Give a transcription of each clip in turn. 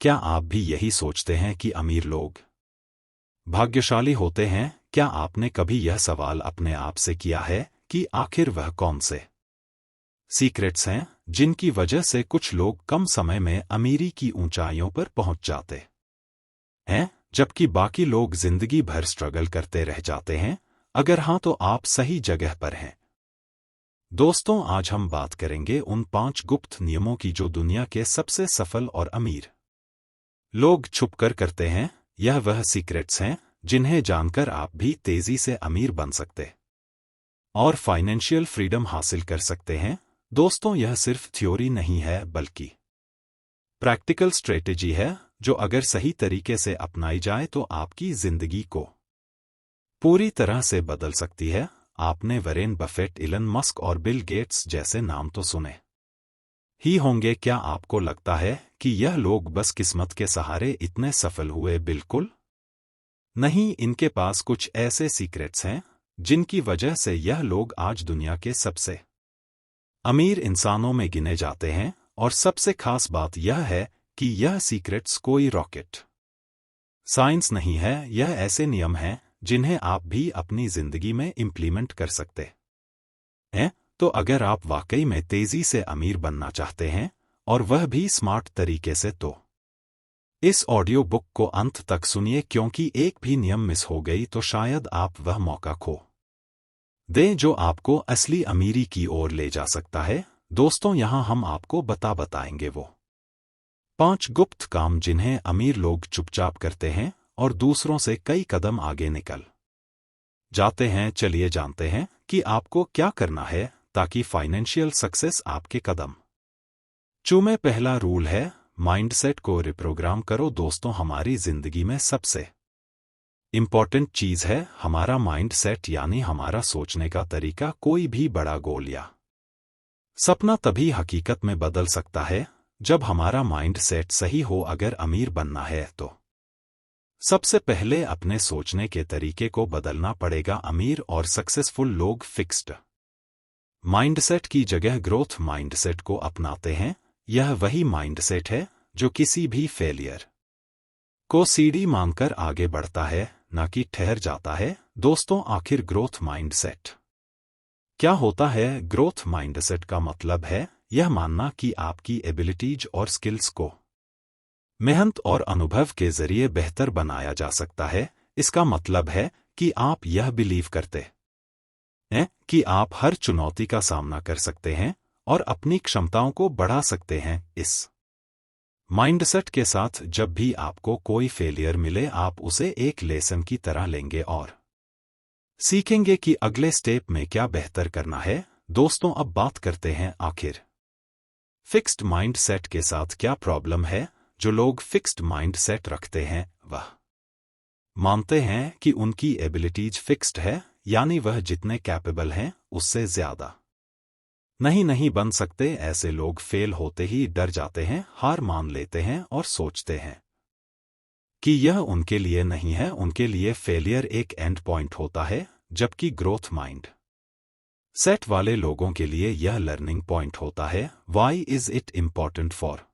क्या आप भी यही सोचते हैं कि अमीर लोग भाग्यशाली होते हैं? क्या आपने कभी यह सवाल अपने आप से किया है कि आखिर वह कौन से सीक्रेट्स हैं जिनकी वजह से कुछ लोग कम समय में अमीरी की ऊंचाइयों पर पहुंच जाते हैं, जबकि बाकी लोग जिंदगी भर स्ट्रगल करते रह जाते हैं? अगर हाँ, तो आप सही जगह पर हैं। दोस्तों, आज हम बात करेंगे उन 5 गुप्त नियमों की जो दुनिया के सबसे सफल और अमीर लोग छुपकर करते हैं। यह वह सीक्रेट्स हैं जिन्हें जानकर आप भी तेजी से अमीर बन सकते और फाइनेंशियल फ्रीडम हासिल कर सकते हैं। दोस्तों, यह सिर्फ थ्योरी नहीं है बल्कि प्रैक्टिकल स्ट्रेटेजी है जो अगर सही तरीके से अपनाई जाए तो आपकी जिंदगी को पूरी तरह से बदल सकती है। आपने वरेन बफेट, इलन मस्क और बिल गेट्स जैसे नाम तो सुने ही होंगे। क्या आपको लगता है कि यह लोग बस किस्मत के सहारे इतने सफल हुए? बिल्कुल नहीं, इनके पास कुछ ऐसे सीक्रेट्स हैं जिनकी वजह से यह लोग आज दुनिया के सबसे अमीर इंसानों में गिने जाते हैं। और सबसे खास बात यह है कि यह सीक्रेट्स कोई रॉकेट साइंस नहीं है, यह ऐसे नियम हैं जिन्हें आप भी अपनी जिंदगी में इम्प्लीमेंट कर सकते हैं। तो अगर आप वाकई में तेजी से अमीर बनना चाहते हैं और वह भी स्मार्ट तरीके से, तो इस ऑडियो बुक को अंत तक सुनिए, क्योंकि एक भी नियम मिस हो गई तो शायद आप वह मौका खो दें जो आपको असली अमीरी की ओर ले जा सकता है। दोस्तों, यहां हम आपको बताएंगे वो 5 गुप्त काम जिन्हें अमीर लोग चुपचाप करते हैं और दूसरों से कई कदम आगे निकल जाते हैं। चलिए जानते हैं कि आपको क्या करना है ताकि फाइनेंशियल सक्सेस आपके कदम चूमे। पहला रूल है माइंडसेट को रिप्रोग्राम करो। दोस्तों, हमारी जिंदगी में सबसे इंपॉर्टेंट चीज है हमारा माइंडसेट, यानी हमारा सोचने का तरीका। कोई भी बड़ा गोल या सपना तभी हकीकत में बदल सकता है जब हमारा माइंडसेट सही हो। अगर अमीर बनना है तो सबसे पहले अपने सोचने के तरीके को बदलना पड़ेगा। अमीर और सक्सेसफुल लोग फिक्स्ड माइंडसेट की जगह ग्रोथ माइंडसेट को अपनाते हैं। यह वही माइंडसेट है जो किसी भी फेलियर को सीढ़ी मानकर आगे बढ़ता है, न कि ठहर जाता है। दोस्तों, आखिर ग्रोथ माइंडसेट क्या होता है? ग्रोथ माइंडसेट का मतलब है यह मानना कि आपकी एबिलिटीज और स्किल्स को मेहनत और अनुभव के जरिए बेहतर बनाया जा सकता है। इसका मतलब है कि आप यह बिलीव करते हैं कि आप हर चुनौती का सामना कर सकते हैं और अपनी क्षमताओं को बढ़ा सकते हैं। इस माइंडसेट के साथ जब भी आपको कोई फेलियर मिले, आप उसे एक लेसन की तरह लेंगे और सीखेंगे कि अगले स्टेप में क्या बेहतर करना है। दोस्तों, अब बात करते हैं आखिर फिक्स्ड माइंडसेट के साथ क्या प्रॉब्लम है। जो लोग फिक्स्ड माइंडसेट रखते हैं वह मानते हैं कि उनकी एबिलिटीज फिक्स्ड है, यानी वह जितने कैपेबल हैं उससे ज्यादा नहीं बन सकते। ऐसे लोग फेल होते ही डर जाते हैं, हार मान लेते हैं और सोचते हैं कि यह उनके लिए नहीं है। उनके लिए फेलियर एक एंड पॉइंट होता है, जबकि ग्रोथ माइंड सेट वाले लोगों के लिए यह लर्निंग पॉइंट होता है। Why is it important for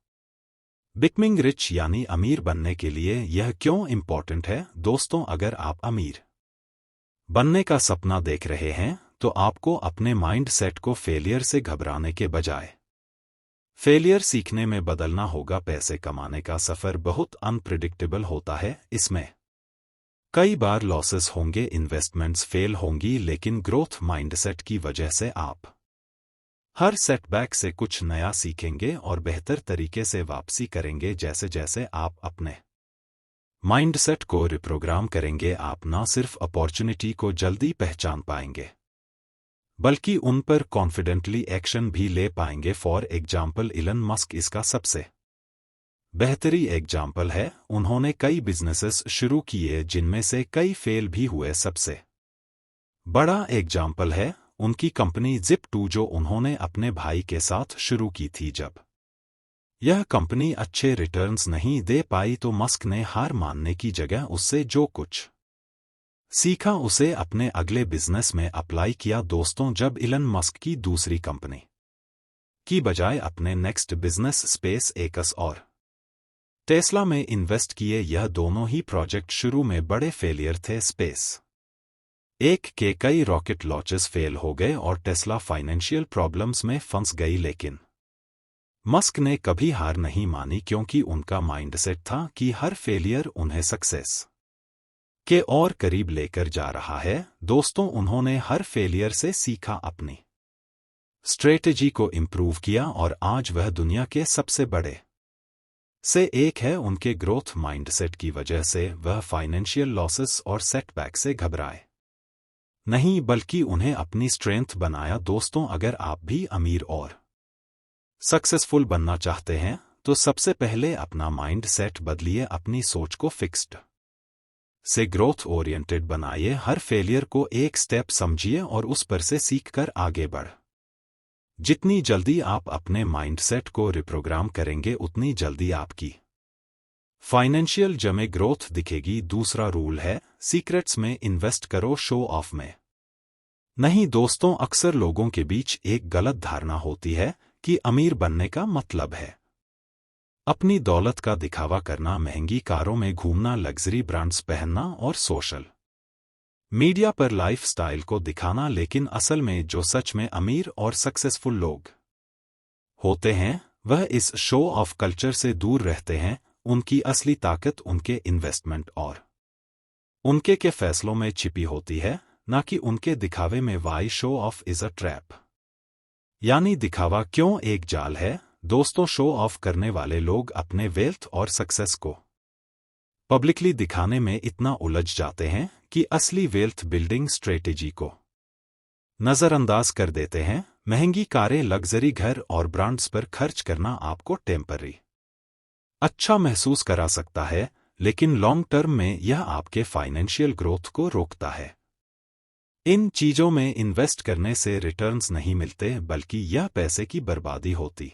becoming rich, यानी अमीर बनने के लिए यह क्यों इम्पॉर्टेंट है? दोस्तों, अगर आप अमीर बनने का सपना देख रहे हैं तो आपको अपने माइंड सेट को फेलियर से घबराने के बजाय फेलियर सीखने में बदलना होगा। पैसे कमाने का सफर बहुत अनप्रिडिक्टेबल होता है। इसमें कई बार लॉसेस होंगे, इन्वेस्टमेंट्स फेल होंगी, लेकिन ग्रोथ माइंडसेट की वजह से आप हर सेटबैक से कुछ नया सीखेंगे और बेहतर तरीके से वापसी करेंगे। जैसे जैसे आप अपने माइंडसेट को रिप्रोग्राम करेंगे, आप न सिर्फ अपॉर्चुनिटी को जल्दी पहचान पाएंगे बल्कि उन पर कॉन्फिडेंटली एक्शन भी ले पाएंगे। फॉर एग्जाम्पल, इलन मस्क इसका सबसे बेहतरी एग्जाम्पल है। उन्होंने कई बिजनेसेस शुरू किए जिनमें से कई फेल भी हुए। सबसे बड़ा एग्जाम्पल है उनकी कंपनी Zip2, जो उन्होंने अपने भाई के साथ शुरू की थी। जब यह कंपनी अच्छे रिटर्न्स नहीं दे पाई तो मस्क ने हार मानने की जगह उससे जो कुछ सीखा उसे अपने अगले बिजनेस में अप्लाई किया। दोस्तों, जब इलन मस्क की दूसरी कंपनी की बजाय अपने नेक्स्ट बिजनेस स्पेस एक्स और टेस्ला में इन्वेस्ट किए। यह दोनों ही प्रोजेक्ट शुरू में बड़े फेलियर थे। स्पेस एक के कई रॉकेट लॉन्चेस फेल हो गए और टेस्ला फाइनेंशियल प्रॉब्लम्स में फंस गई, लेकिन मस्क ने कभी हार नहीं मानी क्योंकि उनका माइंडसेट था कि हर फेलियर उन्हें सक्सेस के और करीब लेकर जा रहा है। दोस्तों, उन्होंने हर फेलियर से सीखा, अपनी स्ट्रेटेजी को इम्प्रूव किया और आज वह दुनिया के सबसे बड़े से एक है। उनके ग्रोथ माइंडसेट की वजह से वह फाइनेंशियल लॉसेस और सेटबैक से घबराए नहीं, बल्कि उन्हें अपनी स्ट्रेंथ बनाया। दोस्तों, अगर आप भी अमीर और सक्सेसफुल बनना चाहते हैं तो सबसे पहले अपना माइंड सेट बदलिए, अपनी सोच को फिक्स्ड से ग्रोथ ओरिएंटेड बनाइए। हर फेलियर को एक स्टेप समझिए और उस पर से सीखकर आगे बढ़। जितनी जल्दी आप अपने माइंडसेट को रिप्रोग्राम करेंगे उतनी जल्दी आपकी फाइनेंशियल जमे ग्रोथ दिखेगी। दूसरा रूल है, सीक्रेट्स में इन्वेस्ट करो, शो ऑफ में नहीं। दोस्तों, अक्सर लोगों के बीच एक गलत धारणा होती है कि अमीर बनने का मतलब है अपनी दौलत का दिखावा करना, महंगी कारों में घूमना, लग्जरी ब्रांड्स पहनना और सोशल मीडिया पर लाइफस्टाइल को दिखाना। लेकिन असल में जो सच में अमीर और सक्सेसफुल लोग होते हैं वह इस शो ऑफ कल्चर से दूर रहते हैं। उनकी असली ताकत उनके इन्वेस्टमेंट और उनके के फैसलों में छिपी होती है, ना कि उनके दिखावे में। Why show off is a trap, यानी दिखावा क्यों एक जाल है। दोस्तों, शो ऑफ करने वाले लोग अपने वेल्थ और सक्सेस को पब्लिकली दिखाने में इतना उलझ जाते हैं कि असली वेल्थ बिल्डिंग स्ट्रेटेजी को नजरअंदाज कर देते हैं। महंगी कारें, लग्जरी घर और ब्रांड्स पर खर्च करना आपको टेम्पररी अच्छा महसूस करा सकता है, लेकिन लॉन्ग टर्म में यह आपके फाइनेंशियल ग्रोथ को रोकता है। इन चीजों में इन्वेस्ट करने से रिटर्न्स नहीं मिलते, बल्कि यह पैसे की बर्बादी होती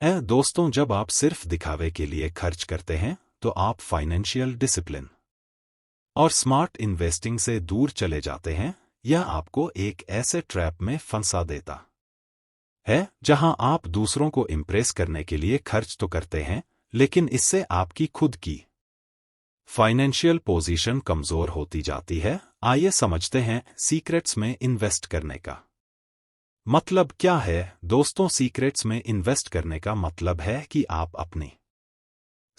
है। दोस्तों, जब आप सिर्फ दिखावे के लिए खर्च करते हैं तो आप फाइनेंशियल डिसिप्लिन और स्मार्ट इन्वेस्टिंग से दूर चले जाते हैं। यह आपको एक ऐसे ट्रैप में फंसा देता है जहां आप दूसरों को इम्प्रेस करने के लिए खर्च तो करते हैं, लेकिन इससे आपकी खुद की फाइनेंशियल पोजीशन कमजोर होती जाती है। आइए समझते हैं सीक्रेट्स में इन्वेस्ट करने का मतलब क्या है। दोस्तों, सीक्रेट्स में इन्वेस्ट करने का मतलब है कि आप अपनी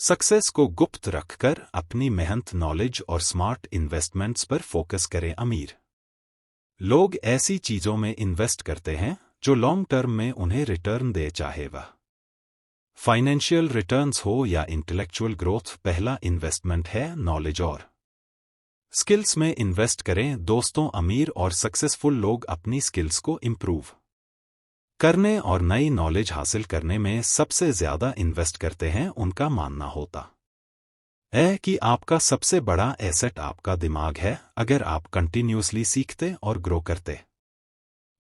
सक्सेस को गुप्त रखकर अपनी मेहनत, नॉलेज और स्मार्ट इन्वेस्टमेंट्स पर फोकस करें। अमीर लोग ऐसी चीजों में इन्वेस्ट करते हैं जो लॉन्ग टर्म में उन्हें रिटर्न दे, चाहे वह फाइनेंशियल रिटर्न्स हो या इंटेलेक्चुअल ग्रोथ। पहला इन्वेस्टमेंट है नॉलेज और स्किल्स में इन्वेस्ट करें। दोस्तों, अमीर और सक्सेसफुल लोग अपनी स्किल्स को इम्प्रूव करने और नई नॉलेज हासिल करने में सबसे ज्यादा इन्वेस्ट करते हैं। उनका मानना होता है कि आपका सबसे बड़ा एसेट आपका दिमाग है। अगर आप कंटिन्यूअसली सीखते और ग्रो करते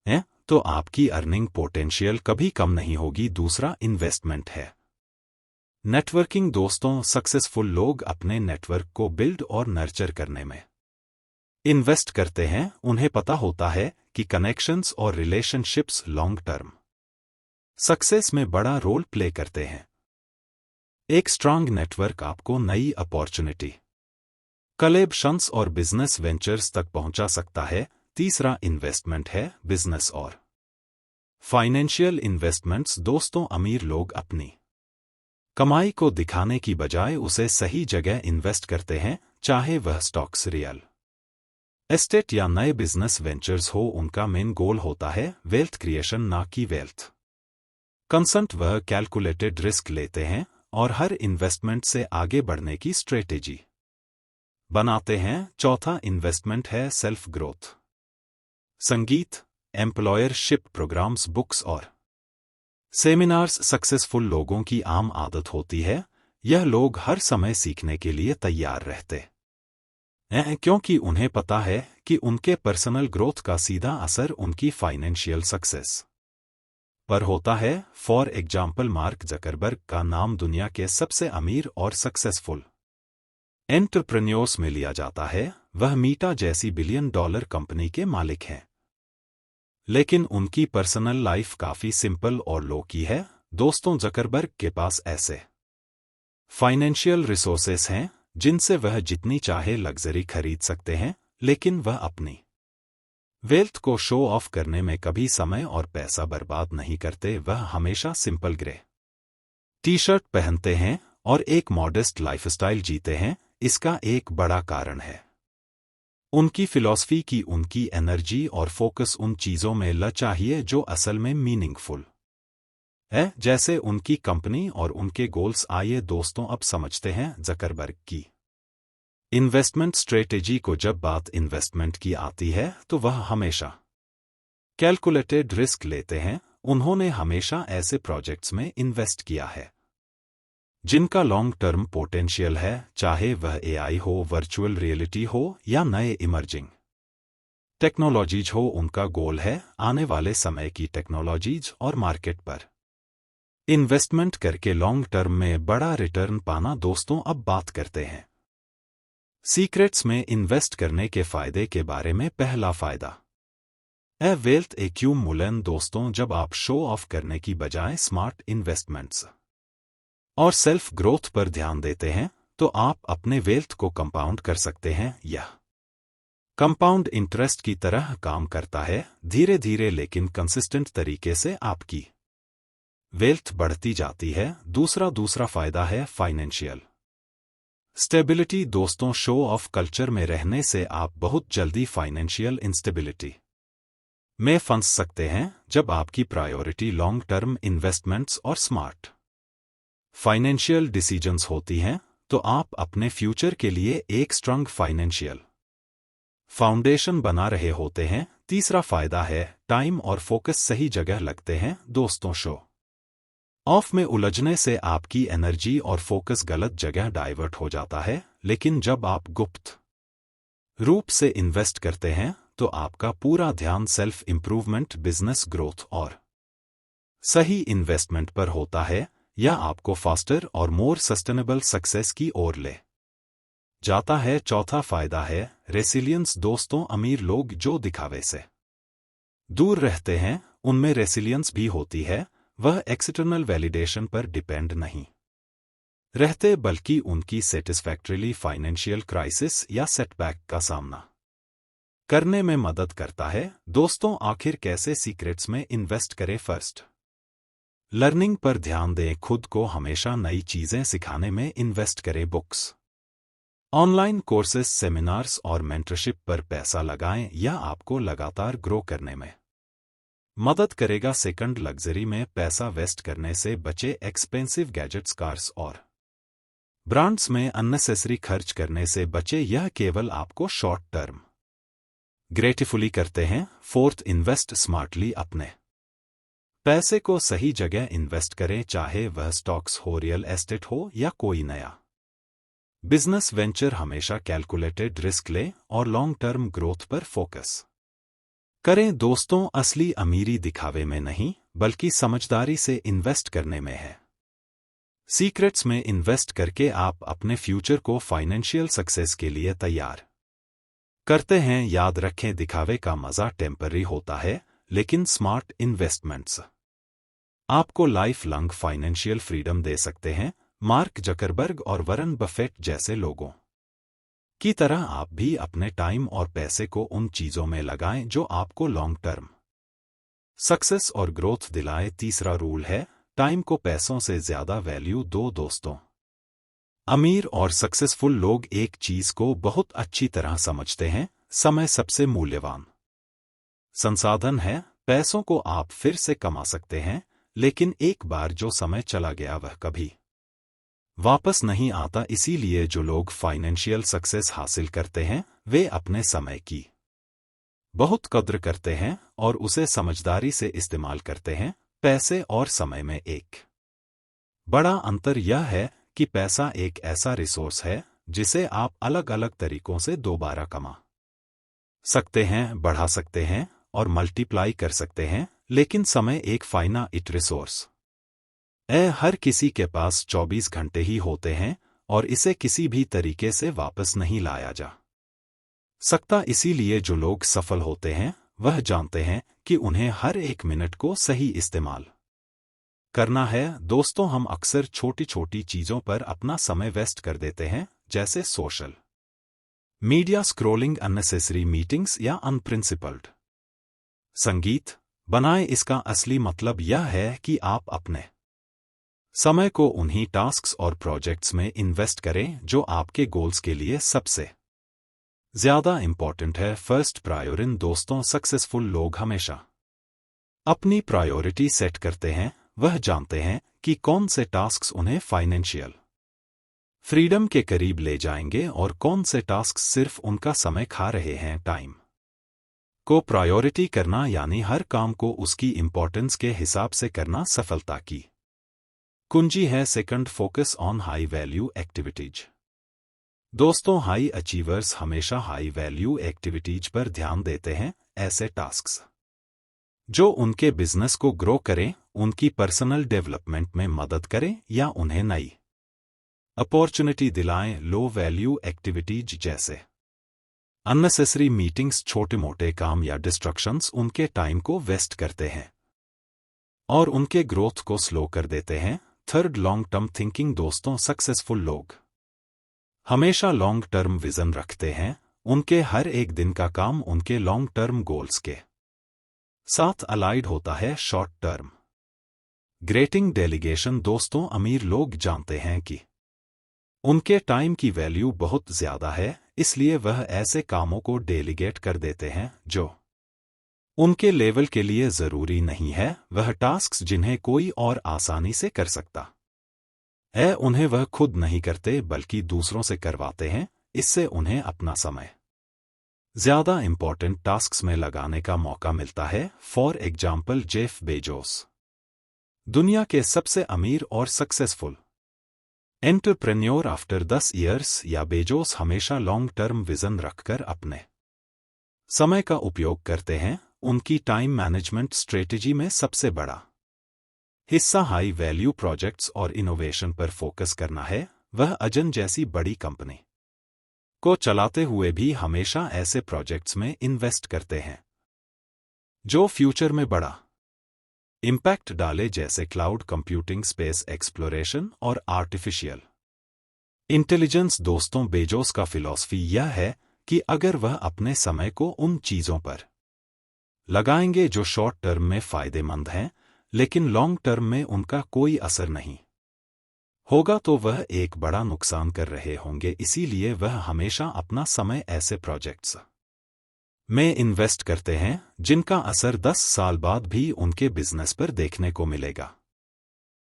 हैं तो आपकी अर्निंग पोटेंशियल कभी कम नहीं होगी। दूसरा इन्वेस्टमेंट है नेटवर्किंग। दोस्तों, सक्सेसफुल लोग अपने नेटवर्क को बिल्ड और नर्चर करने में इन्वेस्ट करते हैं। उन्हें पता होता है कि कनेक्शंस और रिलेशनशिप्स लॉन्ग टर्म सक्सेस में बड़ा रोल प्ले करते हैं। एक स्ट्रांग नेटवर्क आपको नई अपॉर्चुनिटी, कलेब्शंस और बिजनेस वेंचर्स तक पहुंचा सकता है। तीसरा इन्वेस्टमेंट है बिजनेस और फाइनेंशियल इन्वेस्टमेंट्स। दोस्तों, अमीर लोग अपनी कमाई को दिखाने की बजाय उसे सही जगह इन्वेस्ट करते हैं, चाहे वह स्टॉक्स, रियल एस्टेट या नए बिजनेस वेंचर्स हो। उनका मेन गोल होता है वेल्थ क्रिएशन, ना कि वेल्थ कंसंट। वह कैलकुलेटेड रिस्क लेते हैं और हर इन्वेस्टमेंट से आगे बढ़ने की स्ट्रेटेजी बनाते हैं। चौथा इन्वेस्टमेंट है सेल्फ ग्रोथ। संगीत, एम्प्लॉयरशिप प्रोग्राम्स, बुक्स और सेमिनार्स सक्सेसफुल लोगों की आम आदत होती है। यह लोग हर समय सीखने के लिए तैयार रहते हैं क्योंकि उन्हें पता है कि उनके पर्सनल ग्रोथ का सीधा असर उनकी फाइनेंशियल सक्सेस पर होता है। फॉर एग्जाम्पल, मार्क जकरबर्ग का नाम दुनिया के सबसे अमीर और सक्सेसफुल एंटरप्रेन्योर्स में लिया जाता है। वह मीटा जैसी $1 बिलियन कंपनी के मालिक हैं, लेकिन उनकी पर्सनल लाइफ काफी सिंपल और लो की है। दोस्तों, जकरबर्ग के पास ऐसे फाइनेंशियल रिसोर्सेस हैं जिनसे वह जितनी चाहे लग्जरी खरीद सकते हैं, लेकिन वह अपनी वेल्थ को शो ऑफ करने में कभी समय और पैसा बर्बाद नहीं करते। वह हमेशा सिंपल ग्रे टी शर्ट पहनते हैं और एक मॉडेस्ट लाइफस्टाइल जीते हैं। इसका एक बड़ा कारण है उनकी फिलॉसफी की उनकी एनर्जी और फोकस उन चीजों में ल चाहिए जो असल में मीनिंगफुल है, जैसे उनकी कंपनी और उनके गोल्स। आइए दोस्तों, अब समझते हैं ज़करबर्ग की इन्वेस्टमेंट स्ट्रेटेजी को। जब बात इन्वेस्टमेंट की आती है तो वह हमेशा कैलकुलेटेड रिस्क लेते हैं। उन्होंने हमेशा ऐसे प्रोजेक्ट्स में इन्वेस्ट किया है जिनका लॉन्ग टर्म पोटेंशियल है, चाहे वह एआई हो, वर्चुअल रियलिटी हो या नए इमर्जिंग टेक्नोलॉजीज हो। उनका गोल है आने वाले समय की टेक्नोलॉजीज और मार्केट पर इन्वेस्टमेंट करके लॉन्ग टर्म में बड़ा रिटर्न पाना। दोस्तों, अब बात करते हैं सीक्रेट्स में इन्वेस्ट करने के फायदे के बारे में। पहला फायदा है वेल्थ एक्यूमुलेशन। दोस्तों, जब आप शो ऑफ करने की बजाय स्मार्ट इन्वेस्टमेंट्स और सेल्फ ग्रोथ पर ध्यान देते हैं तो आप अपने वेल्थ को कंपाउंड कर सकते हैं। यह कंपाउंड इंटरेस्ट की तरह काम करता है, धीरे धीरे लेकिन कंसिस्टेंट तरीके से आपकी वेल्थ बढ़ती जाती है। दूसरा फायदा है फाइनेंशियल स्टेबिलिटी। दोस्तों, शो ऑफ कल्चर में रहने से आप बहुत जल्दी फाइनेंशियल इंस्टेबिलिटी में फंस सकते हैं। जब आपकी प्रायोरिटी लॉन्ग टर्म इन्वेस्टमेंट्स और स्मार्ट फाइनेंशियल डिसीजंस होती हैं तो आप अपने फ्यूचर के लिए एक स्ट्रांग फाइनेंशियल फाउंडेशन बना रहे होते हैं। तीसरा फायदा है टाइम और फोकस सही जगह लगते हैं। दोस्तों, शो ऑफ में उलझने से आपकी एनर्जी और फोकस गलत जगह डाइवर्ट हो जाता है, लेकिन जब आप गुप्त रूप से इन्वेस्ट करते हैं तो आपका पूरा ध्यान सेल्फ इंप्रूवमेंट, बिजनेस ग्रोथ और सही इन्वेस्टमेंट पर होता है। यह आपको फास्टर और मोर सस्टेनेबल सक्सेस की ओर ले जाता है। चौथा फायदा है रेसिलियंस। दोस्तों, अमीर लोग जो दिखावे से दूर रहते हैं उनमें रेसिलियंस भी होती है। वह एक्सटर्नल वैलिडेशन पर डिपेंड नहीं रहते, बल्कि उनकी सेटिस्फैक्टरीली फाइनेंशियल क्राइसिस या सेटबैक का सामना करने में मदद करता है। दोस्तों, आखिर कैसे सीक्रेट्स में इन्वेस्ट करें? फर्स्ट, लर्निंग पर ध्यान दें। खुद को हमेशा नई चीजें सिखाने में इन्वेस्ट करें। बुक्स, ऑनलाइन कोर्सेज, सेमिनार्स और मेंटरशिप पर पैसा लगाएं। यह आपको लगातार ग्रो करने में मदद करेगा। सेकंड, लग्जरी में पैसा वेस्ट करने से बचे। एक्सपेंसिव गैजेट्स, कार्स और ब्रांड्स में अननेसेसरी खर्च करने से बचे। यह केवल आपको शॉर्ट टर्म ग्रेटिफुली करते हैं। Fourth, invest smartly. अपने पैसे को सही जगह इन्वेस्ट करें, चाहे वह स्टॉक्स हो, रियल एस्टेट हो या कोई नया बिजनेस वेंचर। हमेशा कैलकुलेटेड रिस्क लें और लॉन्ग टर्म ग्रोथ पर फोकस करें। दोस्तों, असली अमीरी दिखावे में नहीं बल्कि समझदारी से इन्वेस्ट करने में है। सीक्रेट्स में इन्वेस्ट करके आप अपने फ्यूचर को फाइनेंशियल सक्सेस के लिए तैयार करते हैं। याद रखें, दिखावे का मजा टेम्पररी होता है, लेकिन स्मार्ट इन्वेस्टमेंट्स आपको लाइफ लॉन्ग फाइनेंशियल फ्रीडम दे सकते हैं। मार्क जकरबर्ग और वरन बफेट जैसे लोगों की तरह आप भी अपने टाइम और पैसे को उन चीजों में लगाएं जो आपको लॉन्ग टर्म सक्सेस और ग्रोथ दिलाए। तीसरा रूल है टाइम को पैसों से ज्यादा वैल्यू दो। दोस्तों, अमीर और सक्सेसफुल लोग एक चीज को बहुत अच्छी तरह समझते हैं, समय सबसे मूल्यवान संसाधन है। पैसों को आप फिर से कमा सकते हैं, लेकिन एक बार जो समय चला गया वह कभी वापस नहीं आता। इसीलिए जो लोग फाइनेंशियल सक्सेस हासिल करते हैं वे अपने समय की बहुत कद्र करते हैं और उसे समझदारी से इस्तेमाल करते हैं। पैसे और समय में एक बड़ा अंतर यह है कि पैसा एक ऐसा रिसोर्स है जिसे आप अलग अलग तरीकों से दोबारा कमा सकते हैं, बढ़ा सकते हैं और मल्टीप्लाई कर सकते हैं, लेकिन समय एक फाइनाइट रिसोर्स हर किसी के पास 24 घंटे ही होते हैं और इसे किसी भी तरीके से वापस नहीं लाया जा सकता। इसीलिए जो लोग सफल होते हैं वह जानते हैं कि उन्हें हर एक मिनट को सही इस्तेमाल करना है। दोस्तों, हम अक्सर छोटी छोटी चीजों पर अपना समय वेस्ट कर देते हैं, जैसे social media scrolling, unnecessary meetings या अनप्रिंसिपल्ड संगीत बनाए। इसका असली मतलब यह है कि आप अपने समय को उन्हीं टास्क्स और प्रोजेक्ट्स में इन्वेस्ट करें जो आपके गोल्स के लिए सबसे ज्यादा इंपॉर्टेंट है। First priority. दोस्तों, सक्सेसफुल लोग हमेशा अपनी प्रायोरिटी सेट करते हैं। वह जानते हैं कि कौन से टास्क्स उन्हें फाइनेंशियल फ्रीडम के करीब ले जाएंगे और कौन से टास्क सिर्फ उनका समय खा रहे हैं। टाइम को प्रायोरिटी करना यानी हर काम को उसकी इंपॉर्टेंस के हिसाब से करना सफलता की कुंजी है। Second, focus on high value activities. दोस्तों, हाई अचीवर्स हमेशा हाई वैल्यू एक्टिविटीज पर ध्यान देते हैं। ऐसे टास्क्स जो उनके बिजनेस को ग्रो करें, उनकी पर्सनल डेवलपमेंट में मदद करें या उन्हें नई अपॉर्चुनिटी दिलाएं। लो वैल्यू एक्टिविटीज जैसे अननेसेसरी मीटिंग्स, छोटे मोटे काम या डिस्ट्रक्शंस उनके टाइम को वेस्ट करते हैं और उनके ग्रोथ को स्लो कर देते हैं। Third, long term thinking. दोस्तों, सक्सेसफुल लोग हमेशा लॉन्ग टर्म विजन रखते हैं। उनके हर एक दिन का काम उनके लॉन्ग टर्म गोल्स के साथ अलाइड होता है। Short term grating delegation. दोस्तों, अमीर लोग जानते हैं कि उनके टाइम की वैल्यू बहुत ज्यादा है, इसलिए वह ऐसे कामों को डेलीगेट कर देते हैं जो उनके लेवल के लिए जरूरी नहीं है। वह टास्क्स जिन्हें कोई और आसानी से कर सकता है, उन्हें वह खुद नहीं करते बल्कि दूसरों से करवाते हैं। इससे उन्हें अपना समय ज्यादा इंपॉर्टेंट टास्क्स में लगाने का मौका मिलता है। फॉर एग्जाम्पल, जेफ बेजोस दुनिया के सबसे अमीर और सक्सेसफुल एंटरप्रेन्योर आफ्टर 10 ईयर्स, या बेजोस हमेशा लॉन्ग टर्म विजन रखकर अपने समय का उपयोग करते हैं। उनकी टाइम मैनेजमेंट स्ट्रेटेजी में सबसे बड़ा हिस्सा हाई वैल्यू प्रोजेक्ट्स और इनोवेशन पर फोकस करना है। वह अजन जैसी बड़ी कंपनी को चलाते हुए भी हमेशा ऐसे प्रोजेक्ट्स में इन्वेस्ट करते हैं जो फ्यूचर में बड़ा इम्पैक्ट डाले, जैसे क्लाउड कंप्यूटिंग, स्पेस एक्सप्लोरेशन और आर्टिफिशियल इंटेलिजेंस। दोस्तों, बेजोस का फिलॉसफी यह है कि अगर वह अपने समय को उन चीजों पर लगाएंगे जो शॉर्ट टर्म में फायदेमंद हैं लेकिन लॉन्ग टर्म में उनका कोई असर नहीं होगा, तो वह एक बड़ा नुकसान कर रहे होंगे। इसीलिए वह हमेशा अपना समय ऐसे प्रोजेक्ट्स में इन्वेस्ट करते हैं जिनका असर 10 साल बाद भी उनके बिजनेस पर देखने को मिलेगा।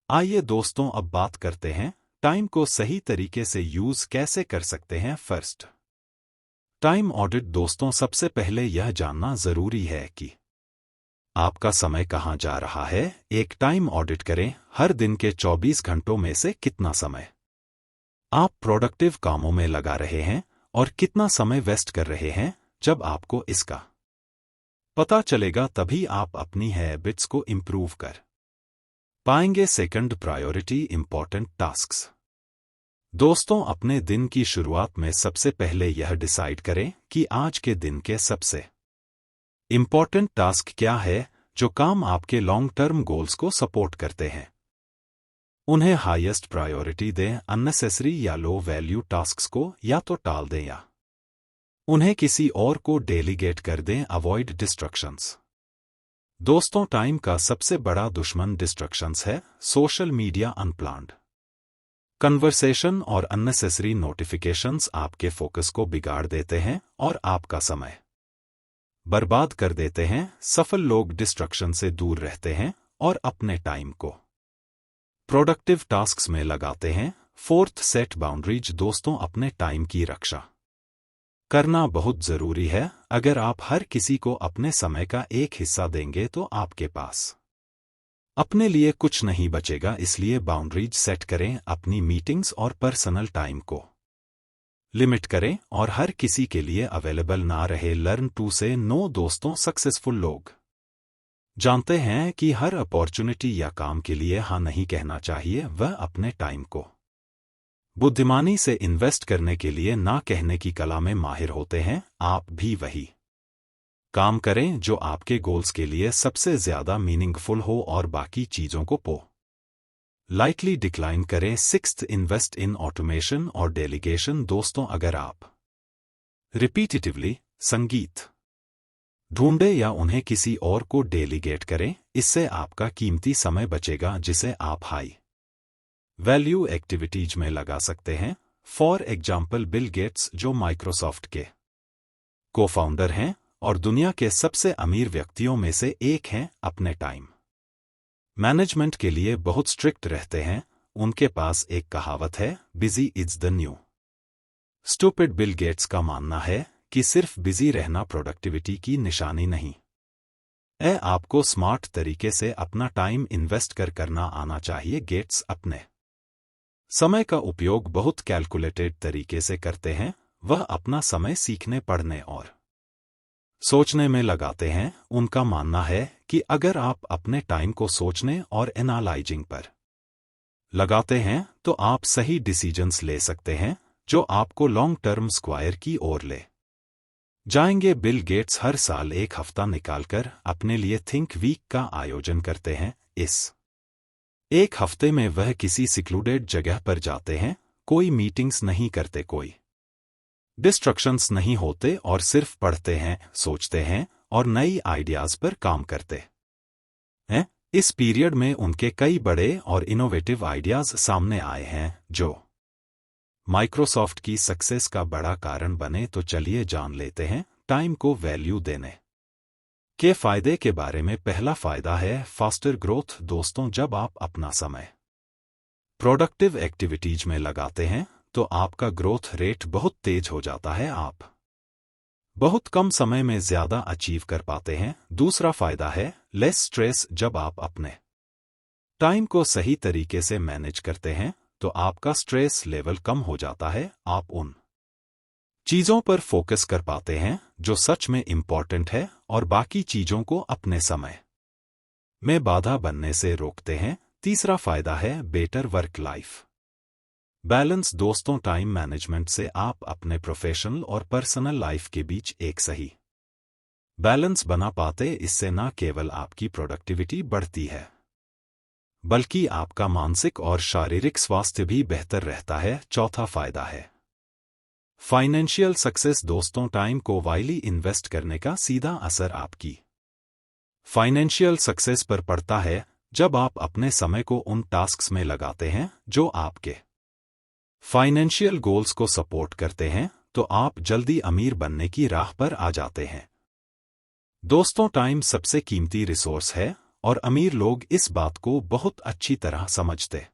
आइए दोस्तों, अब बात करते हैं टाइम को सही तरीके से यूज कैसे कर सकते हैं। First, time audit. दोस्तों, सबसे पहले यह जानना जरूरी है कि आपका समय कहां जा रहा है। एक टाइम ऑडिट करें। हर दिन के 24 घंटों में से कितना समय आप प्रोडक्टिव कामों में लगा रहे हैं और कितना समय वेस्ट कर रहे हैं। जब आपको इसका पता चलेगा, तभी आप अपनी हैबिट्स को इंप्रूव कर पाएंगे। Second priority, important tasks. दोस्तों, अपने दिन की शुरुआत में सबसे पहले यह डिसाइड करें कि आज के दिन के सबसे इंपॉर्टेंट टास्क क्या है, जो काम आपके लॉन्ग टर्म गोल्स को सपोर्ट करते हैं। उन्हें हाईएस्ट प्रायोरिटी दें। अननेसेसरी या लो वैल्यू टास्क्स को या तो टाल दें या उन्हें किसी और को डेलीगेट कर दें। Avoid destructions. दोस्तों, टाइम का सबसे बड़ा दुश्मन डिस्ट्रक्शंस है। सोशल मीडिया, अनप्लान्ड कन्वर्सेशन और अननेसेसरी नोटिफिकेशंस आपके फोकस को बिगाड़ देते हैं और आपका समय बर्बाद कर देते हैं। सफल लोग डिस्ट्रक्शन से दूर रहते हैं और अपने टाइम को प्रोडक्टिव टास्क्स में लगाते हैं। Fourth, set boundaries. दोस्तों, अपने टाइम की रक्षा करना बहुत जरूरी है। अगर आप हर किसी को अपने समय का एक हिस्सा देंगे तो आपके पास अपने लिए कुछ नहीं बचेगा। इसलिए बाउंड्रीज सेट करें। अपनी मीटिंग्स और पर्सनल टाइम को लिमिट करें और हर किसी के लिए अवेलेबल ना रहे। लर्न टू से नो। दोस्तों, सक्सेसफुल लोग जानते हैं कि हर अपॉर्चुनिटी या काम के लिए हाँ नहीं कहना चाहिए। वह अपने टाइम को बुद्धिमानी से इन्वेस्ट करने के लिए ना कहने की कला में माहिर होते हैं। आप भी वही काम करें जो आपके गोल्स के लिए सबसे ज्यादा मीनिंगफुल हो और बाकी चीजों को लाइटली डिक्लाइन करें। 6th, इन्वेस्ट इन ऑटोमेशन और डेलीगेशन। दोस्तों, अगर आप रिपीटेटिवली संगीत ढूंढे या उन्हें किसी और को डेलीगेट करें, इससे आपका कीमती समय बचेगा जिसे आप हाई वैल्यू एक्टिविटीज में लगा सकते हैं। फॉर एग्जाम्पल, बिल गेट्स, जो माइक्रोसॉफ्ट के को-फाउंडर हैं और दुनिया के सबसे अमीर व्यक्तियों में से एक हैं, अपने टाइम मैनेजमेंट के लिए बहुत स्ट्रिक्ट रहते हैं। उनके पास एक कहावत है, busy is the new stupid. Bill Gates का मानना है कि सिर्फ बिजी रहना प्रोडक्टिविटी की निशानी नहीं है, आपको स्मार्ट तरीके से अपना टाइम इन्वेस्ट करना आना चाहिए। गेट्स अपने समय का उपयोग बहुत कैलकुलेटेड तरीके से करते हैं। वह अपना समय सीखने, पढ़ने और सोचने में लगाते हैं। उनका मानना है कि अगर आप अपने टाइम को सोचने और एनालाइजिंग पर लगाते हैं तो आप सही डिसीजंस ले सकते हैं जो आपको लॉन्ग टर्म स्क्वायर की ओर ले जाएंगे। बिल गेट्स हर साल एक हफ्ता निकालकर अपने लिए थिंक वीक का आयोजन करते हैं। इस एक हफ्ते में वह किसी सिक्लूडेड जगह पर जाते हैं, कोई मीटिंग्स नहीं करते, कोई डिस्ट्रक्शंस नहीं होते और सिर्फ पढ़ते हैं, सोचते हैं और नई आइडियाज पर काम करते हैं। इस पीरियड में उनके कई बड़े और इनोवेटिव आइडियाज सामने आए हैं जो माइक्रोसॉफ्ट की सक्सेस का बड़ा कारण बने। तो चलिए जान लेते हैं टाइम को वैल्यू देने के फायदे के बारे में। पहला फायदा है फास्टर ग्रोथ। दोस्तों, जब आप अपना समय प्रोडक्टिव एक्टिविटीज में लगाते हैं तो आपका ग्रोथ रेट बहुत तेज हो जाता है। आप बहुत कम समय में ज्यादा अचीव कर पाते हैं। दूसरा फायदा है लेस स्ट्रेस। जब आप अपने टाइम को सही तरीके से मैनेज करते हैं तो आपका स्ट्रेस लेवल कम हो जाता है। आप उन चीजों पर फोकस कर पाते हैं जो सच में इंपॉर्टेंट है और बाकी चीजों को अपने समय में बाधा बनने से रोकते हैं। तीसरा फायदा है बेटर वर्क लाइफ बैलेंस। दोस्तों, टाइम मैनेजमेंट से आप अपने प्रोफेशनल और पर्सनल लाइफ के बीच एक सही बैलेंस बना पाते। इससे न केवल आपकी प्रोडक्टिविटी बढ़ती है बल्कि आपका मानसिक और शारीरिक स्वास्थ्य भी बेहतर रहता है। चौथा फायदा है फाइनेंशियल सक्सेस। दोस्तों, टाइम को वाइली इन्वेस्ट करने का सीधा असर आपकी फाइनेंशियल सक्सेस पर पड़ता है। जब आप अपने समय को उन टास्क्स में लगाते हैं जो आपके फाइनेंशियल गोल्स को सपोर्ट करते हैं तो आप जल्दी अमीर बनने की राह पर आ जाते हैं। दोस्तों, टाइम सबसे कीमती रिसोर्स है और अमीर लोग इस बात को बहुत अच्छी तरह समझते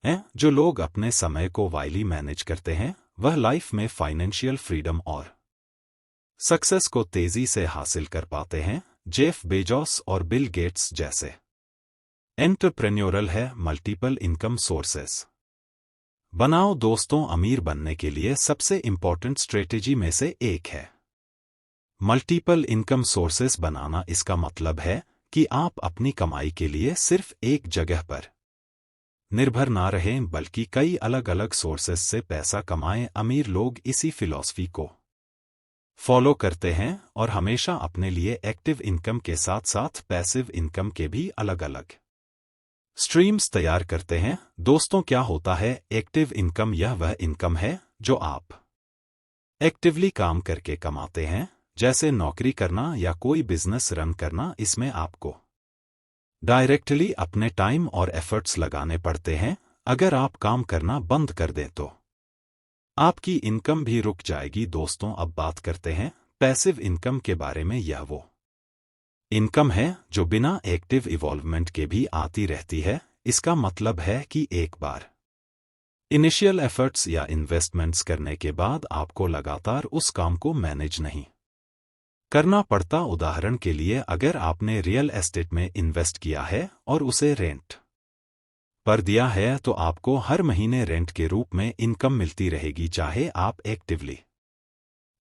हैं। जो लोग अपने समय को वाइली मैनेज करते हैं वह लाइफ में फाइनेंशियल फ्रीडम और सक्सेस को तेजी से हासिल कर पाते हैं। जेफ बेजोस और बिल गेट्स जैसे एंटरप्रेन्योरल है मल्टीपल इनकम सोर्सेस बनाओ। दोस्तों, अमीर बनने के लिए सबसे इंपॉर्टेंट स्ट्रेटेजी में से एक है मल्टीपल इनकम सोर्सेस बनाना। इसका मतलब है कि आप अपनी कमाई के लिए सिर्फ एक जगह पर निर्भर ना रहें बल्कि कई अलग अलग सोर्सेस से पैसा कमाएं। अमीर लोग इसी फिलॉसफी को फॉलो करते हैं और हमेशा अपने लिए एक्टिव इनकम के साथ साथ पैसिव इनकम के भी अलग अलग स्ट्रीम्स तैयार करते हैं। दोस्तों, क्या होता है एक्टिव इनकम? यह वह इनकम है जो आप एक्टिवली काम करके कमाते हैं, जैसे नौकरी करना या कोई बिजनेस रन करना। इसमें आपको डायरेक्टली अपने टाइम और एफर्ट्स लगाने पड़ते हैं। अगर आप काम करना बंद कर दें तो आपकी इनकम भी रुक जाएगी। दोस्तों, अब बात करते हैं पैसिव इनकम के बारे में। यह वो इनकम है जो बिना एक्टिव इवॉल्वमेंट के भी आती रहती है। इसका मतलब है कि एक बार इनिशियल एफर्ट्स या इन्वेस्टमेंट्स करने के बाद आपको लगातार उस काम को मैनेज नहीं करना पड़ता। उदाहरण के लिए, अगर आपने रियल एस्टेट में इन्वेस्ट किया है और उसे रेंट पर दिया है तो आपको हर महीने रेंट के रूप में इनकम मिलती रहेगी, चाहे आप एक्टिवली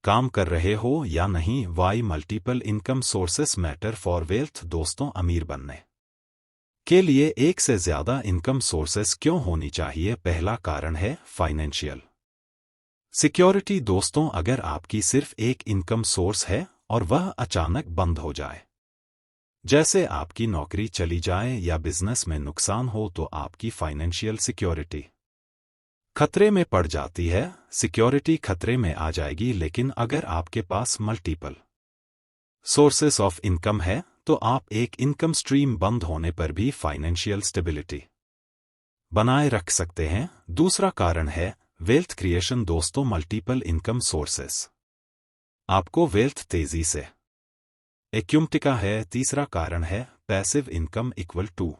काम कर रहे हो या नहीं। Why multiple income sources matter for wealth? दोस्तों, अमीर बनने के लिए एक से ज्यादा इनकम सोर्सेस क्यों होनी चाहिए? पहला कारण है फाइनेंशियल सिक्योरिटी। दोस्तों, अगर आपकी सिर्फ एक इनकम सोर्स है और वह अचानक बंद हो जाए जैसे आपकी नौकरी चली जाए या बिजनेस में नुकसान हो तो आपकी फाइनेंशियल सिक्योरिटी खतरे में पड़ जाती है। सिक्योरिटी खतरे में आ जाएगी, लेकिन अगर आपके पास मल्टीपल सोर्सेस ऑफ इनकम है तो आप एक इनकम स्ट्रीम बंद होने पर भी फाइनेंशियल स्टेबिलिटी बनाए रख सकते हैं। दूसरा कारण है वेल्थ क्रिएशन। दोस्तों, मल्टीपल इनकम सोर्सेस आपको वेल्थ तेजी से एक्यूमटिका है। तीसरा कारण है passive income equal to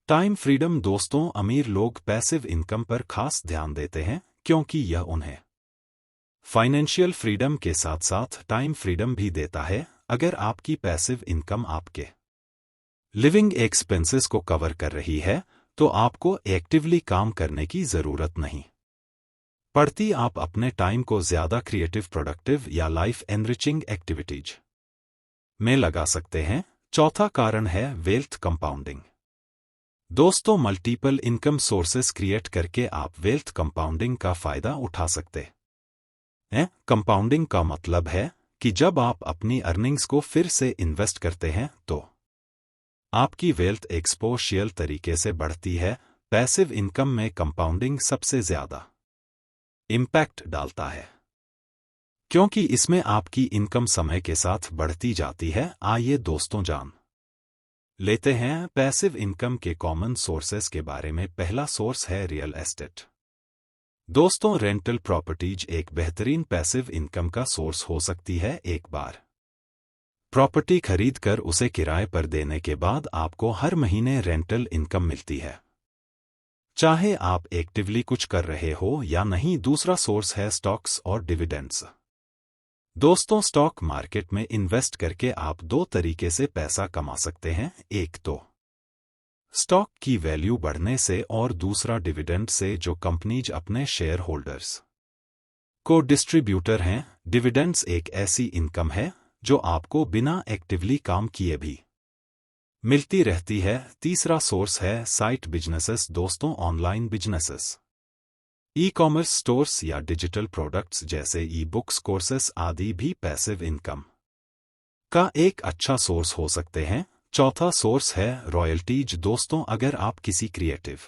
time freedom. दोस्तों, अमीर लोग पैसिव इनकम पर खास ध्यान देते हैं क्योंकि यह उन्हें फाइनेंशियल फ्रीडम के साथ साथ टाइम फ्रीडम भी देता है। अगर आपकी पैसिव इनकम आपके लिविंग एक्सपेंसेस को कवर कर रही है तो आपको एक्टिवली काम करने की जरूरत नहीं पड़ती। आप अपने टाइम को ज्यादा क्रिएटिव, प्रोडक्टिव या लाइफ एनरिचिंग एक्टिविटीज में लगा सकते हैं। चौथा कारण है वेल्थ कंपाउंडिंग। दोस्तों, मल्टीपल इनकम सोर्सेस क्रिएट करके आप वेल्थ कंपाउंडिंग का फायदा उठा सकते हैं। कंपाउंडिंग का मतलब है कि जब आप अपनी अर्निंग्स को फिर से इन्वेस्ट करते हैं तो आपकी वेल्थ एक्सपोनेंशियल तरीके से बढ़ती है। पैसिव इनकम में कंपाउंडिंग सबसे ज्यादा इम्पैक्ट डालता है क्योंकि इसमें आपकी इनकम समय के साथ बढ़ती जाती है। आइए दोस्तों जान लेते हैं पैसिव इनकम के कॉमन सोर्सेस के बारे में। पहला सोर्स है रियल एस्टेट। दोस्तों, रेंटल प्रॉपर्टीज एक बेहतरीन पैसिव इनकम का सोर्स हो सकती है। एक बार प्रॉपर्टी खरीदकर उसे किराए पर देने के बाद आपको हर महीने रेंटल इनकम मिलती है, चाहे आप एक्टिवली कुछ कर रहे हो या नहीं। दूसरा सोर्स है स्टॉक्स और डिविडेंड्स। दोस्तों, स्टॉक मार्केट में इन्वेस्ट करके आप दो तरीके से पैसा कमा सकते हैं। एक तो स्टॉक की वैल्यू बढ़ने से और दूसरा डिविडेंड से, जो कंपनीज अपने शेयर होल्डर्स को डिस्ट्रीब्यूटर हैं। डिविडेंड्स एक ऐसी इनकम है जो आपको बिना एक्टिवली काम किए भी मिलती रहती है। तीसरा सोर्स है साइट बिजनेसेस। दोस्तों, online businesses, e commerce stores या डिजिटल प्रोडक्ट्स जैसे ई बुक्स, कोर्सेस आदि भी पैसिव इनकम का एक अच्छा सोर्स हो सकते हैं। चौथा सोर्स है रॉयल्टीज। दोस्तों, अगर आप किसी क्रिएटिव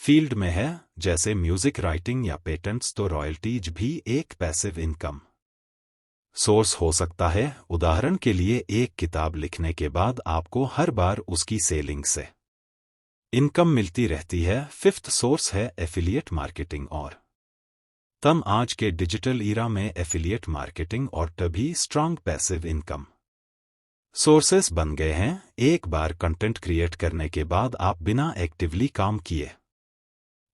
फील्ड में है जैसे म्यूजिक राइटिंग या पेटेंट्स, तो रॉयल्टीज भी एक पैसिव इनकम सोर्स हो सकता है। उदाहरण के लिए, एक किताब लिखने के बाद आपको हर बार उसकी सेलिंग से इनकम मिलती रहती है। फिफ्थ सोर्स है एफिलिएट मार्केटिंग और तम। आज के डिजिटल ईरा में एफिलिएट मार्केटिंग और तभी स्ट्रांग पैसिव इनकम सोर्सेस बन गए हैं। एक बार कंटेंट क्रिएट करने के बाद आप बिना एक्टिवली काम किए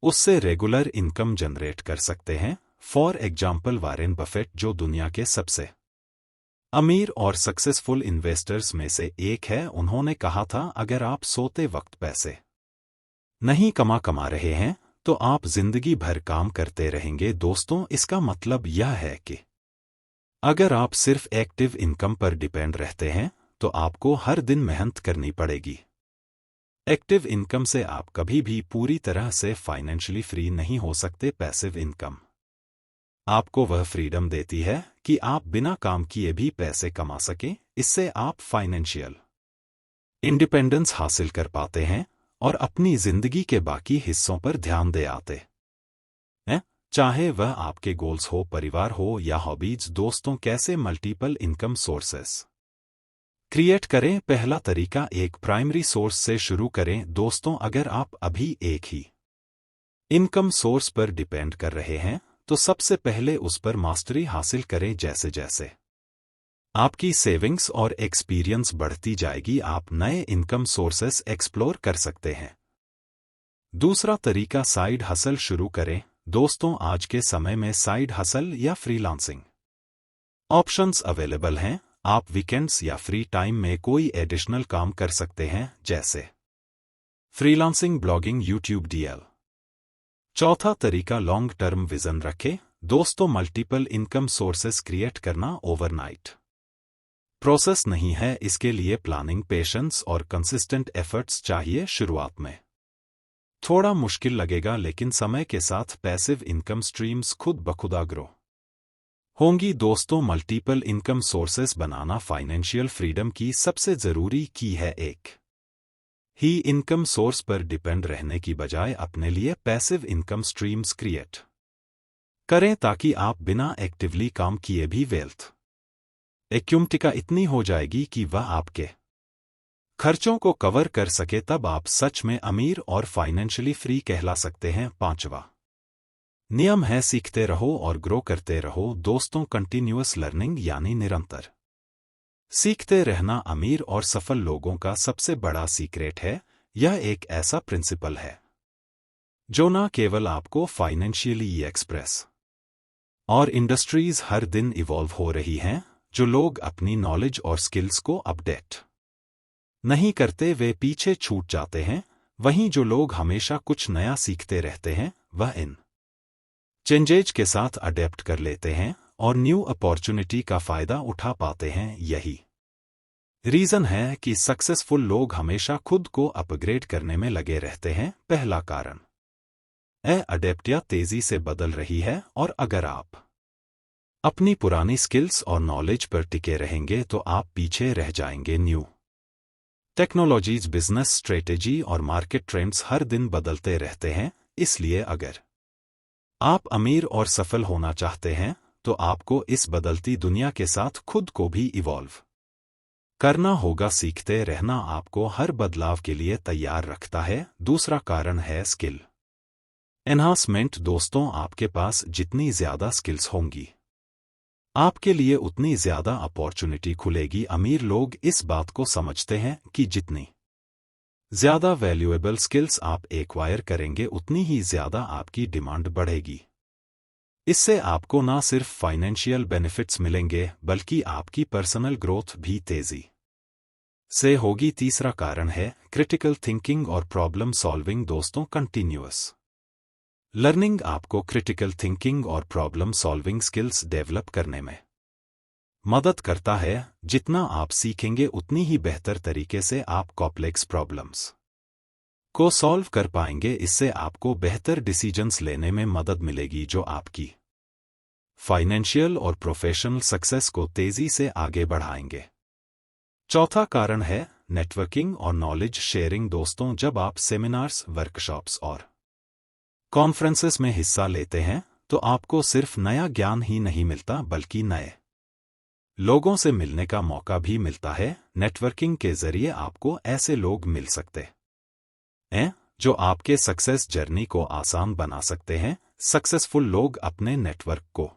उससे रेगुलर इनकम जनरेट कर सकते हैं। फॉर एग्जाम्पल, वॉरेन बफेट, जो दुनिया के सबसे अमीर और सक्सेसफुल इन्वेस्टर्स में से एक है, उन्होंने कहा था, अगर आप सोते वक्त पैसे नहीं कमा रहे हैं तो आप जिंदगी भर काम करते रहेंगे। दोस्तों, इसका मतलब यह है कि अगर आप सिर्फ एक्टिव इनकम पर डिपेंड रहते हैं तो आपको हर दिन मेहनत करनी पड़ेगी। एक्टिव इनकम से आप कभी भी पूरी तरह से फाइनेंशियली फ्री नहीं हो सकते। पैसिव इनकम आपको वह फ्रीडम देती है कि आप बिना काम किए भी पैसे कमा सकें। इससे आप फाइनेंशियल इंडिपेंडेंस हासिल कर पाते हैं और अपनी जिंदगी के बाकी हिस्सों पर ध्यान दे आते हैं, चाहे वह आपके गोल्स हो, परिवार हो या हॉबीज। दोस्तों, कैसे मल्टीपल इनकम सोर्सेस क्रिएट करें? पहला तरीका, एक प्राइमरी सोर्स से शुरू करें। दोस्तों, अगर आप अभी एक ही इनकम सोर्स पर डिपेंड कर रहे हैं तो सबसे पहले उस पर मास्टरी हासिल करें। जैसे जैसे आपकी सेविंग्स और एक्सपीरियंस बढ़ती जाएगी, आप नए इनकम सोर्सेस एक्सप्लोर कर सकते हैं। दूसरा तरीका, साइड हसल शुरू करें। दोस्तों, आज के समय में साइड हसल या फ्रीलांसिंग ऑप्शंस अवेलेबल हैं। आप वीकेंड्स या फ्री टाइम में कोई एडिशनल काम कर सकते हैं, जैसे फ्रीलांसिंग, ब्लॉगिंग, यूट्यूब डीएल। चौथा तरीका, लॉन्ग टर्म विजन रखें। दोस्तों, मल्टीपल इनकम सोर्सेस क्रिएट करना ओवरनाइट प्रोसेस नहीं है। इसके लिए प्लानिंग, पेशेंस और कंसिस्टेंट एफर्ट्स चाहिए। शुरुआत में थोड़ा मुश्किल लगेगा, लेकिन समय के साथ पैसिव इनकम स्ट्रीम्स खुद ब खुद ग्रो होंगी दोस्तों मल्टीपल इनकम सोर्सेस बनाना फाइनेंशियल फ्रीडम की सबसे जरूरी की है। एक ही इनकम सोर्स पर डिपेंड रहने की बजाय अपने लिए पैसिव इनकम स्ट्रीम्स क्रिएट करें ताकि आप बिना एक्टिवली काम किए भी वेल्थ एक्यूमटिका इतनी हो जाएगी कि वह आपके खर्चों को कवर कर सके, तब आप सच में अमीर और फाइनेंशियली फ्री कहला सकते हैं। पांचवा नियम है सीखते रहो और ग्रो करते रहो दोस्तों। कंटिन्यूअस लर्निंग यानी निरंतर सीखते रहना अमीर और सफल लोगों का सबसे बड़ा सीक्रेट है। यह एक ऐसा प्रिंसिपल है जो न केवल आपको फाइनेंशियली एक्सप्रेस और इंडस्ट्रीज हर दिन इवॉल्व हो रही हैं, जो लोग अपनी नॉलेज और स्किल्स को अपडेट नहीं करते वे पीछे छूट जाते हैं, वहीं जो लोग हमेशा कुछ नया सीखते रहते हैं वह इन चेंजेज के साथ अडेप्ट कर लेते हैं और न्यू अपॉर्चुनिटी का फायदा उठा पाते हैं। यही रीजन है कि सक्सेसफुल लोग हमेशा खुद को अपग्रेड करने में लगे रहते हैं। पहला कारण अडेप्टिया तेजी से बदल रही है, और अगर आप अपनी पुरानी स्किल्स और नॉलेज पर टिके रहेंगे तो आप पीछे रह जाएंगे। न्यू टेक्नोलॉजीज, बिजनेस स्ट्रेटेजी और मार्केट ट्रेंड्स हर दिन बदलते रहते हैं, इसलिए अगर आप अमीर और सफल होना चाहते हैं तो आपको इस बदलती दुनिया के साथ खुद को भी इवॉल्व करना होगा। सीखते रहना आपको हर बदलाव के लिए तैयार रखता है। दूसरा कारण है स्किल एनहांसमेंट। दोस्तों आपके पास जितनी ज्यादा स्किल्स होंगी आपके लिए उतनी ज्यादा अपॉर्चुनिटी खुलेगी। अमीर लोग इस बात को समझते हैं कि जितनी ज्यादा वैल्यूएबल स्किल्स आप एक्वायर करेंगे उतनी ही ज्यादा आपकी डिमांड बढ़ेगी। इससे आपको ना सिर्फ फाइनेंशियल बेनिफिट्स मिलेंगे बल्कि आपकी पर्सनल ग्रोथ भी तेजी से होगी। तीसरा कारण है क्रिटिकल थिंकिंग और प्रॉब्लम सॉल्विंग। दोस्तों कंटिन्यूअस लर्निंग आपको क्रिटिकल थिंकिंग और प्रॉब्लम सॉल्विंग स्किल्स डेवलप करने में मदद करता है। जितना आप सीखेंगे उतनी ही बेहतर तरीके से आप कॉम्प्लेक्स प्रॉब्लम्स को सॉल्व कर पाएंगे। इससे आपको बेहतर डिसीजंस लेने में मदद मिलेगी जो आपकी फाइनेंशियल और प्रोफेशनल सक्सेस को तेजी से आगे बढ़ाएंगे। चौथा कारण है नेटवर्किंग और नॉलेज शेयरिंग। दोस्तों जब आप सेमिनार्स, वर्कशॉप्स और कॉन्फ्रेंसेस में हिस्सा लेते हैं तो आपको सिर्फ नया ज्ञान ही नहीं मिलता बल्कि नए लोगों से मिलने का मौका भी मिलता है। नेटवर्किंग के जरिए आपको ऐसे लोग मिल सकते हैं जो आपके सक्सेस जर्नी को आसान बना सकते हैं। सक्सेसफुल लोग अपने नेटवर्क को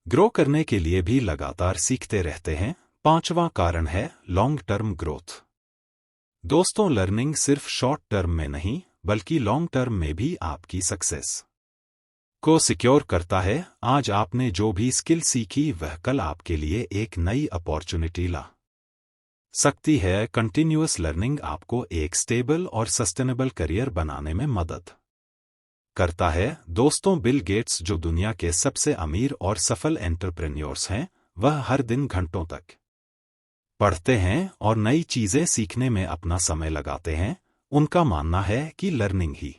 ग्रो करने के लिए भी लगातार सीखते रहते हैं। पांचवा कारण है लॉन्ग टर्म ग्रोथ। दोस्तों लर्निंग सिर्फ शॉर्ट टर्म में नहीं बल्कि लॉन्ग टर्म में भी आपकी सक्सेस को सिक्योर करता है। आज आपने जो भी स्किल सीखी वह कल आपके लिए एक नई अपॉर्चुनिटी ला सकती है। कंटिन्यूअस लर्निंग आपको एक स्टेबल और सस्टेनेबल करियर बनाने में मदद करता है। दोस्तों बिल गेट्स जो दुनिया के सबसे अमीर और सफल एंटरप्रेन्योर्स हैं, वह हर दिन घंटों तक पढ़ते हैं और नई चीजें सीखने में अपना समय लगाते हैं। उनका मानना है कि लर्निंग ही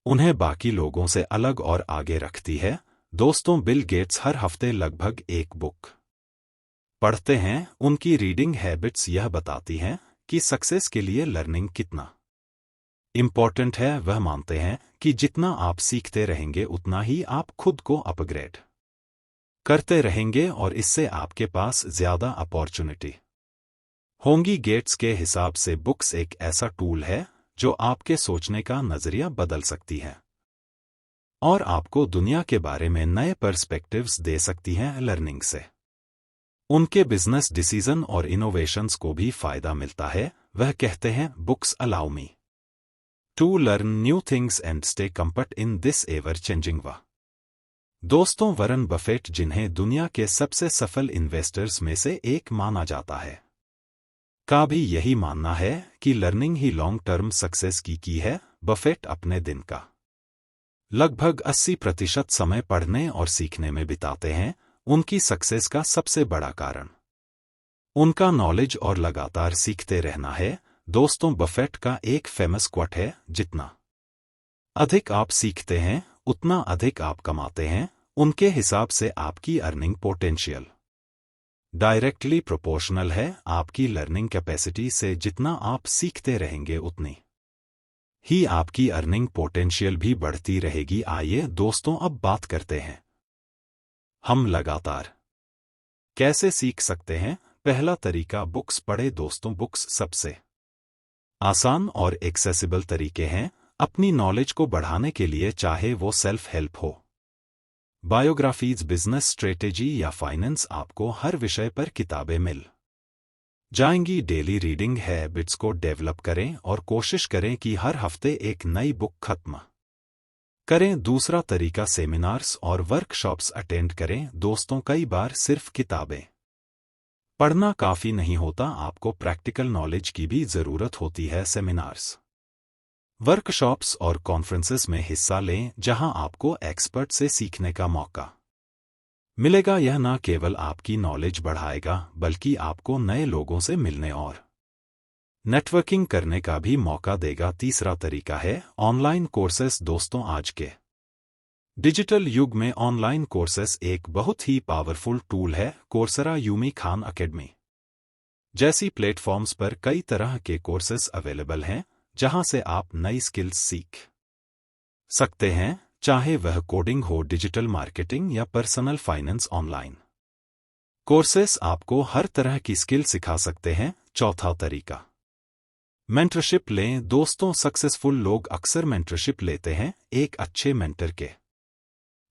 उन्हें बाकी लोगों से अलग और आगे रखती है। दोस्तों बिल गेट्स हर हफ्ते लगभग एक बुक पढ़ते हैं। उनकी रीडिंग हैबिट्स यह बताती हैं कि सक्सेस के लिए लर्निंग कितना इंपॉर्टेंट है। वह मानते हैं कि जितना आप सीखते रहेंगे उतना ही आप खुद को अपग्रेड करते रहेंगे और इससे आपके पास ज्यादा अपॉर्चुनिटी होंगी। गेट्स के हिसाब से बुक्स एक ऐसा टूल है जो आपके सोचने का नजरिया बदल सकती है और आपको दुनिया के बारे में नए पर्सपेक्टिव्स दे सकती हैं। लर्निंग से उनके बिजनेस डिसीजन और इनोवेशंस को भी फायदा मिलता है। वह कहते हैं books allow me to learn new things and stay comfort in this ever changing वा। दोस्तों वॉरेन बफेट जिन्हें दुनिया के सबसे सफल इन्वेस्टर्स में से एक माना जाता है का भी यही मानना है कि लर्निंग ही लॉन्ग टर्म सक्सेस की है। बफेट अपने दिन का लगभग 80% समय पढ़ने और सीखने में बिताते हैं। उनकी सक्सेस का सबसे बड़ा कारण उनका नॉलेज और लगातार सीखते रहना है। दोस्तों बफेट का एक फेमस क्वोट है, जितना अधिक आप सीखते हैं उतना अधिक आप कमाते हैं। उनके हिसाब से आपकी अर्निंग पोटेंशियल डायरेक्टली प्रोपोर्शनल है आपकी लर्निंग कैपेसिटी से। जितना आप सीखते रहेंगे उतनी ही आपकी अर्निंग पोटेंशियल भी बढ़ती रहेगी। आइए दोस्तों अब बात करते हैं हम लगातार कैसे सीख सकते हैं। पहला तरीका बुक्स पढ़े दोस्तों। बुक्स सबसे आसान और एक्सेसिबल तरीके हैं अपनी नॉलेज को बढ़ाने के लिए, चाहे वो सेल्फ हेल्प हो, बायोग्राफीज, बिजनेस स्ट्रेटेजी या फाइनेंस। आपको हर विषय पर किताबें मिल जाएंगी। डेली रीडिंग हैबिट्स को डेवलप करें और कोशिश करें कि हर हफ्ते एक नई बुक खत्म करें। दूसरा तरीका सेमिनार्स और वर्कशॉप्स अटेंड करें दोस्तों। कई बार सिर्फ किताबें पढ़ना काफी नहीं होता, आपको प्रैक्टिकल नॉलेज की भी जरूरत होती है। सेमिनार्स, वर्कशॉप्स और कॉन्फ्रेंसेस में हिस्सा लें जहां आपको एक्सपर्ट से सीखने का मौका मिलेगा। यह न केवल आपकी नॉलेज बढ़ाएगा बल्कि आपको नए लोगों से मिलने और नेटवर्किंग करने का भी मौका देगा। तीसरा तरीका है ऑनलाइन कोर्सेस दोस्तों। आज के डिजिटल युग में ऑनलाइन कोर्सेस एक बहुत ही पावरफुल टूल है। कोर्सेरा, यूमी, खान अकेडमी जैसी प्लेटफॉर्म्स पर कई तरह के कोर्सेस अवेलेबल हैं जहां से आप नई स्किल्स सीख सकते हैं, चाहे वह कोडिंग हो, डिजिटल मार्केटिंग या पर्सनल फाइनेंस। ऑनलाइन कोर्सेस आपको हर तरह की स्किल सिखा सकते हैं। चौथा तरीका मेंटरशिप लें दोस्तों। सक्सेसफुल लोग अक्सर मेंटरशिप लेते हैं। एक अच्छे मेंटर के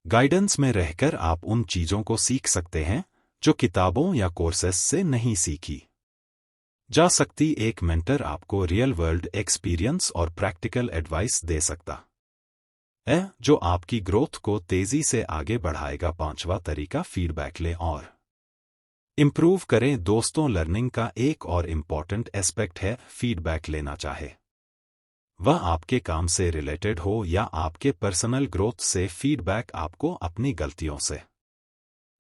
गाइडेंस में रहकर आप उन चीजों को सीख सकते हैं जो किताबों या कोर्सेस से नहीं सीखी जा सकती। एक मेंटर आपको रियल वर्ल्ड एक्सपीरियंस और प्रैक्टिकल एडवाइस दे सकता है जो आपकी ग्रोथ को तेजी से आगे बढ़ाएगा। पांचवा तरीका फीडबैक लें और इंप्रूव करें दोस्तों। लर्निंग का एक और इम्पॉर्टेंट एस्पेक्ट है फीडबैक लेना, चाहे वह आपके काम से रिलेटेड हो या आपके पर्सनल ग्रोथ से। फीडबैक आपको अपनी गलतियों से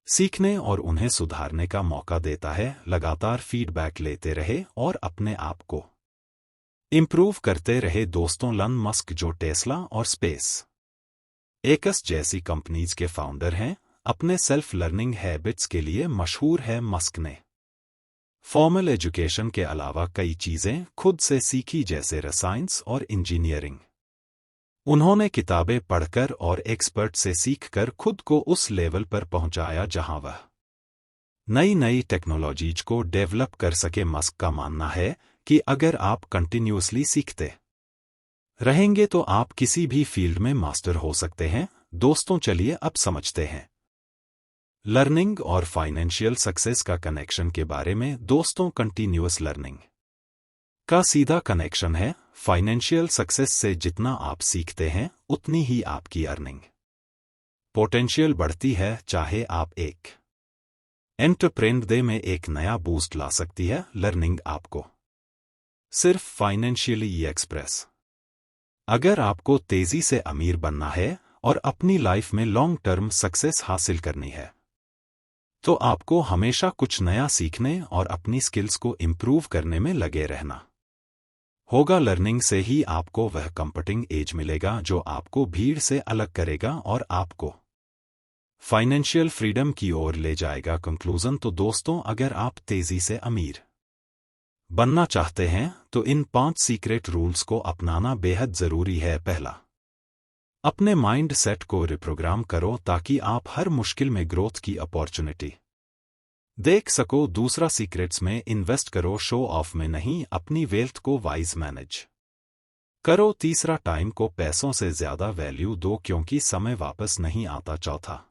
सीखने और उन्हें सुधारने का मौका देता है। लगातार फीडबैक लेते रहे और अपने आप को इंप्रूव करते रहे दोस्तों। लन मस्क, जो टेस्ला और स्पेस एक्स जैसी कंपनीज के फाउंडर हैं, अपने सेल्फ लर्निंग हैबिट्स के लिए मशहूर है। मस्क ने फॉर्मल एजुकेशन के अलावा कई चीजें खुद से सीखी, जैसे साइंस और इंजीनियरिंग। उन्होंने किताबें पढ़कर और एक्सपर्ट से सीखकर खुद को उस लेवल पर पहुंचाया जहां वह नई नई टेक्नोलॉजीज को डेवलप कर सके। मस्क का मानना है कि अगर आप कंटिन्यूअसली सीखते रहेंगे तो आप किसी भी फील्ड में मास्टर हो सकते हैं। दोस्तों चलिए अब समझते हैं लर्निंग और फाइनेंशियल सक्सेस का कनेक्शन के बारे में। दोस्तों, कंटिन्यूअस लर्निंग का सीधा कनेक्शन है फाइनेंशियल सक्सेस से। जितना आप सीखते हैं उतनी ही आपकी अर्निंग पोटेंशियल बढ़ती है। चाहे आप एक एंटरप्रेन्योर में एक नया बूस्ट ला सकती है। लर्निंग आपको सिर्फ फाइनेंशियली एक्सप्रेस। अगर आपको तेजी से अमीर बनना है और अपनी लाइफ में लॉन्ग टर्म सक्सेस हासिल करनी है तो आपको हमेशा कुछ नया सीखने और अपनी स्किल्स को इंप्रूव करने में लगे रहना होगा। लर्निंग से ही आपको वह कंफर्टिंग एज मिलेगा जो आपको भीड़ से अलग करेगा और आपको फाइनेंशियल फ्रीडम की ओर ले जाएगा। कंक्लूजन तो दोस्तों, अगर आप तेजी से अमीर बनना चाहते हैं तो इन 5 सीक्रेट रूल्स को अपनाना बेहद जरूरी है। पहला, अपने माइंड सेट को रिप्रोग्राम करो ताकि आप हर मुश्किल में ग्रोथ की अपॉर्चुनिटी देख सको। दूसरा, सीक्रेट्स में इन्वेस्ट करो, शो ऑफ में नहीं। अपनी वेल्थ को वाइज मैनेज करो। तीसरा, टाइम को पैसों से ज्यादा वैल्यू दो क्योंकि समय वापस नहीं आता। चौथा,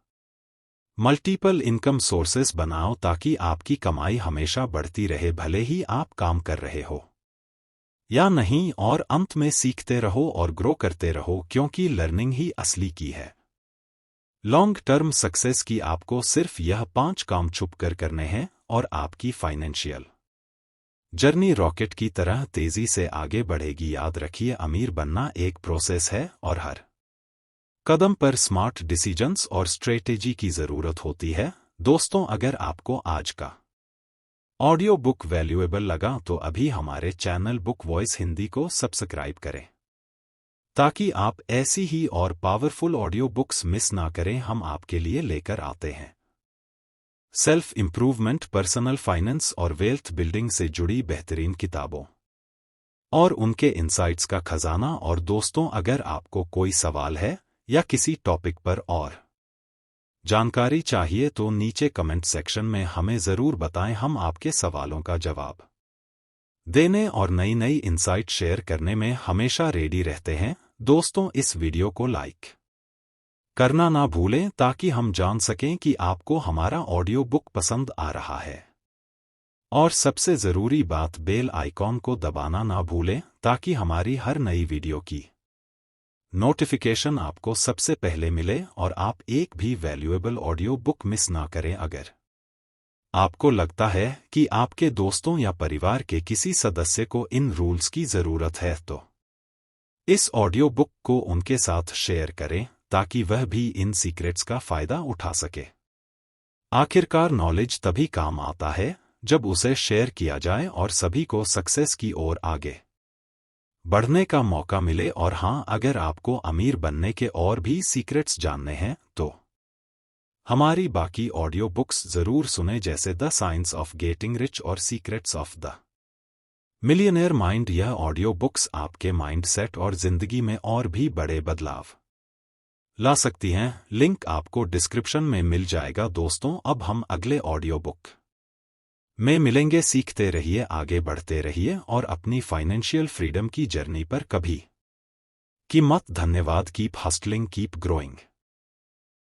मल्टीपल इनकम सोर्सेस बनाओ ताकि आपकी कमाई हमेशा बढ़ती रहे, भले ही आप काम कर रहे हो या नहीं। और अंत में, सीखते रहो और ग्रो करते रहो क्योंकि लर्निंग ही असली की है लॉन्ग टर्म सक्सेस की। आपको सिर्फ यह 5 काम छुपकर करने हैं और आपकी फाइनेंशियल जर्नी रॉकेट की तरह तेजी से आगे बढ़ेगी। याद रखिए, अमीर बनना एक प्रोसेस है और हर कदम पर स्मार्ट डिसीजंस और स्ट्रेटेजी की जरूरत होती है। दोस्तों, अगर आपको आज का ऑडियो बुक वैल्यूएबल लगा तो अभी हमारे चैनल बुक वॉइस हिंदी को सब्सक्राइब करें ताकि आप ऐसी ही और पावरफुल ऑडियो बुक्स मिस ना करें, हम आपके लिए लेकर आते हैं सेल्फ इंप्रूवमेंट, पर्सनल फाइनेंस और वेल्थ बिल्डिंग से जुड़ी बेहतरीन किताबों और उनके इंसाइट्स का खजाना। और दोस्तों, अगर आपको कोई सवाल है या किसी टॉपिक पर और जानकारी चाहिए तो नीचे कमेंट सेक्शन में हमें ज़रूर बताएं, हम आपके सवालों का जवाब देने और नई नई इंसाइट शेयर करने में हमेशा रेडी रहते हैं। दोस्तों, इस वीडियो को लाइक करना ना भूलें ताकि हम जान सकें कि आपको हमारा ऑडियो बुक पसंद आ रहा है। और सबसे ज़रूरी बात, बेल आइकॉन को दबाना ना भूलें ताकि हमारी हर नई वीडियो की नोटिफिकेशन आपको सबसे पहले मिले और आप एक भी वैल्यूएबल ऑडियो बुक मिस ना करें। अगर आपको लगता है कि आपके दोस्तों या परिवार के किसी सदस्य को इन रूल्स की ज़रूरत है तो इस ऑडियो बुक को उनके साथ शेयर करें ताकि वह भी इन सीक्रेट्स का फ़ायदा उठा सके। आखिरकार नॉलेज तभी काम आता है जब उसे शेयर किया जाए और सभी को सक्सेस की ओर आगे बढ़ने का मौका मिले। और हाँ, अगर आपको अमीर बनने के और भी सीक्रेट्स जानने हैं तो हमारी बाकी ऑडियो बुक्स ज़रूर सुने, जैसे the science of getting rich और secrets of the millionaire mind. यह ऑडियो बुक्स आपके माइंडसेट और जिंदगी में और भी बड़े बदलाव ला सकती हैं। लिंक आपको डिस्क्रिप्शन में मिल जाएगा। दोस्तों, अब हम अगले ऑडियो बुक में मिलेंगे। सीखते रहिए, आगे बढ़ते रहिए और अपनी फाइनेंशियल फ्रीडम की जर्नी पर कभी की मत। धन्यवाद। Keep hustling, keep growing.